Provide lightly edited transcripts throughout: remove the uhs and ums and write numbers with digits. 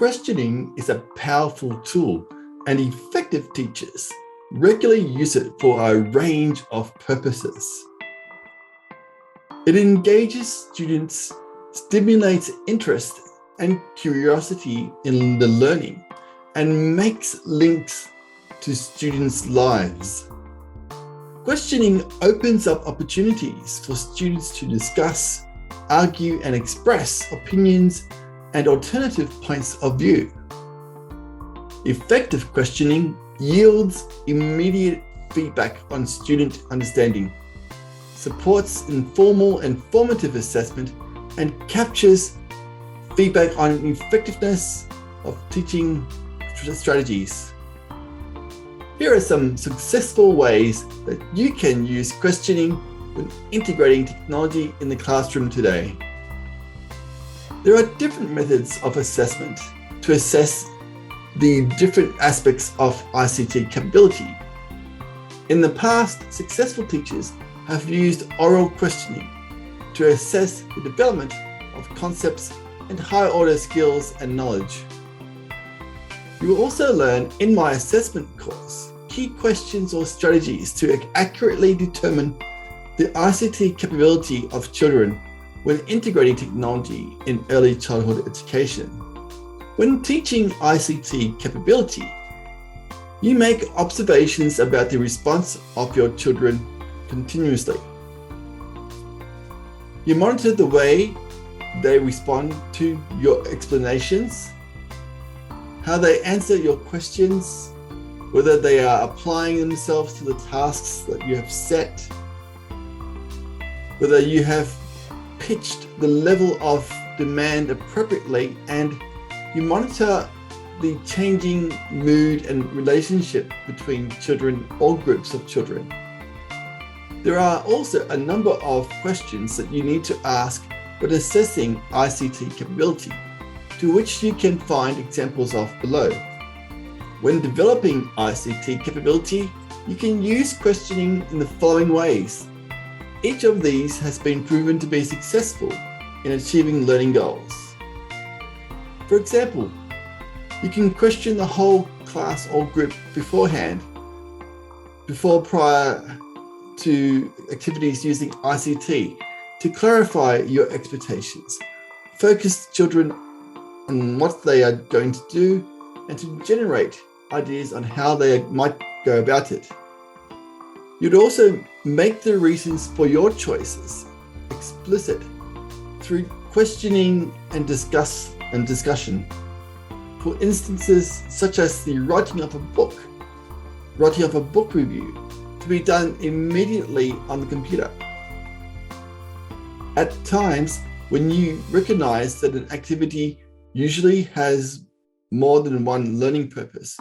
Questioning is a powerful tool, and effective teachers regularly use it for a range of purposes. It engages students, stimulates interest and curiosity in the learning, and makes links to students' lives. Questioning opens up opportunities for students to discuss, argue, and express opinions and alternative points of view. Effective questioning yields immediate feedback on student understanding, supports informal and formative assessment, and captures feedback on effectiveness of teaching strategies. Here are some successful ways that you can use questioning when integrating technology in the classroom today. There are different methods of assessment to assess the different aspects of ICT capability. In the past, successful teachers have used oral questioning to assess the development of concepts and higher-order skills and knowledge. You will also learn in my assessment course key questions or strategies to accurately determine the ICT capability of children when integrating technology in early childhood education. When teaching ICT capability, you make observations about the response of your children continuously. You monitor the way they respond to your explanations, how they answer your questions, whether they are applying themselves to the tasks that you have set, whether you have pitched the level of demand appropriately, and you monitor the changing mood and relationship between children or groups of children. There are also a number of questions that you need to ask when assessing ICT capability, to which you can find examples of below. When developing ICT capability, you can use questioning in the following ways. Each of these has been proven to be successful in achieving learning goals. For example, you can question the whole class or group beforehand, prior to activities using ICT, to clarify your expectations, focus children on what they are going to do, and to generate ideas on how they might go about it. You'd also make the reasons for your choices explicit through questioning and discussion. For instances such as the writing of a book review to be done immediately on the computer. At times, when you recognize that an activity usually has more than one learning purpose,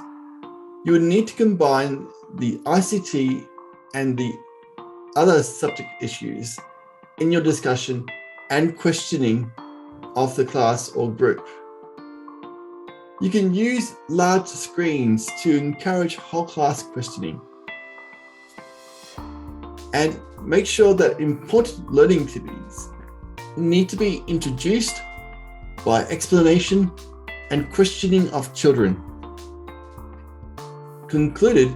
you would need to combine the ICT and the other subject issues in your discussion and questioning of the class or group. You can use large screens to encourage whole class questioning, and make sure that important learning activities need to be introduced by explanation and questioning of children, concluded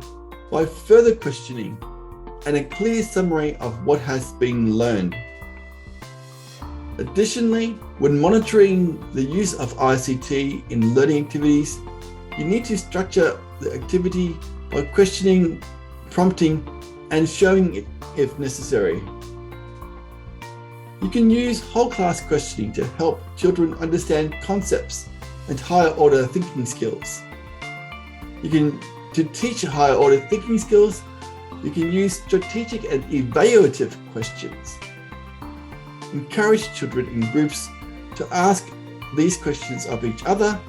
by further questioning and a clear summary of what has been learned. Additionally, when monitoring the use of ICT in learning activities, you need to structure the activity by questioning, prompting, and showing it if necessary. You can use whole class questioning to help children understand concepts and higher order thinking skills. To teach higher order thinking skills, you can use strategic and evaluative questions. Encourage children in groups to ask these questions of each other,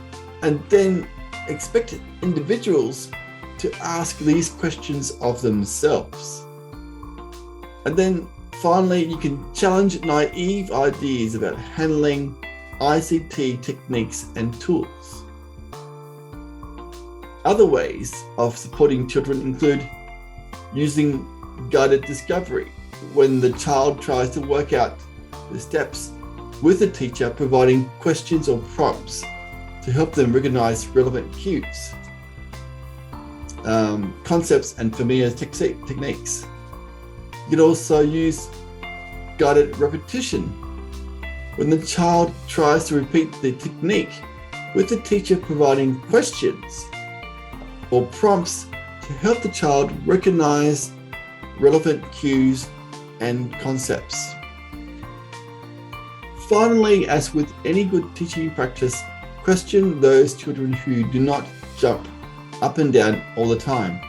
and then expect individuals to ask these questions of themselves. And then finally, you can challenge naive ideas about handling ICT techniques and tools. Other ways of supporting children include using guided discovery when the child tries to work out the steps, with the teacher providing questions or prompts to help them recognize relevant cues, concepts, and familiar techniques. You can also use guided repetition when the child tries to repeat the technique, with the teacher providing questions or prompts to help the child recognize relevant cues and concepts. Finally, as with any good teaching practice, question those children who do not jump up and down all the time.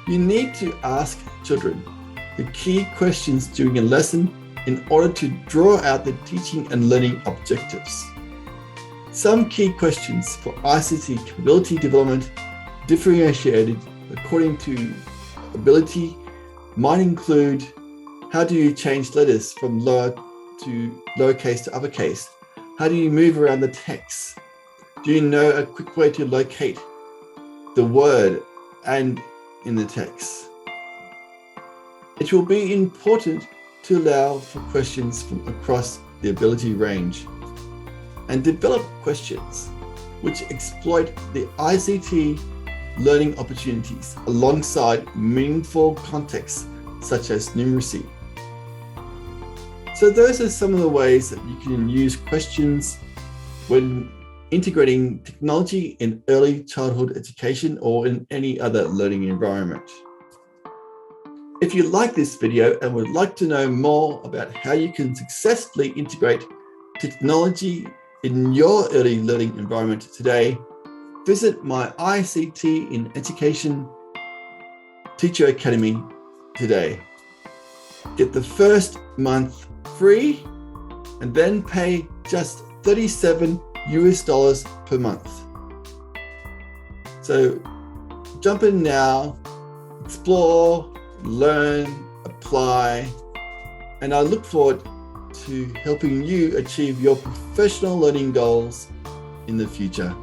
You need to ask children the key questions during a lesson in order to draw out the teaching and learning objectives. Some key questions for ICT capability development, differentiated according to ability, might include: how do you change letters from lowercase to uppercase? How do you move around the text? Do you know a quick way to locate the word and in the text? It will be important to allow for questions from across the ability range and develop questions which exploit the ICT learning opportunities alongside meaningful contexts such as numeracy. So those are some of the ways that you can use questions when integrating technology in early childhood education or in any other learning environment. If you like this video and would like to know more about how you can successfully integrate technology in your early learning environment today, visit my ICT in Education Teacher Academy today. Get the first month free and then pay just $37 per month. So jump in now, explore, learn, apply, and I look forward to helping you achieve your professional learning goals in the future.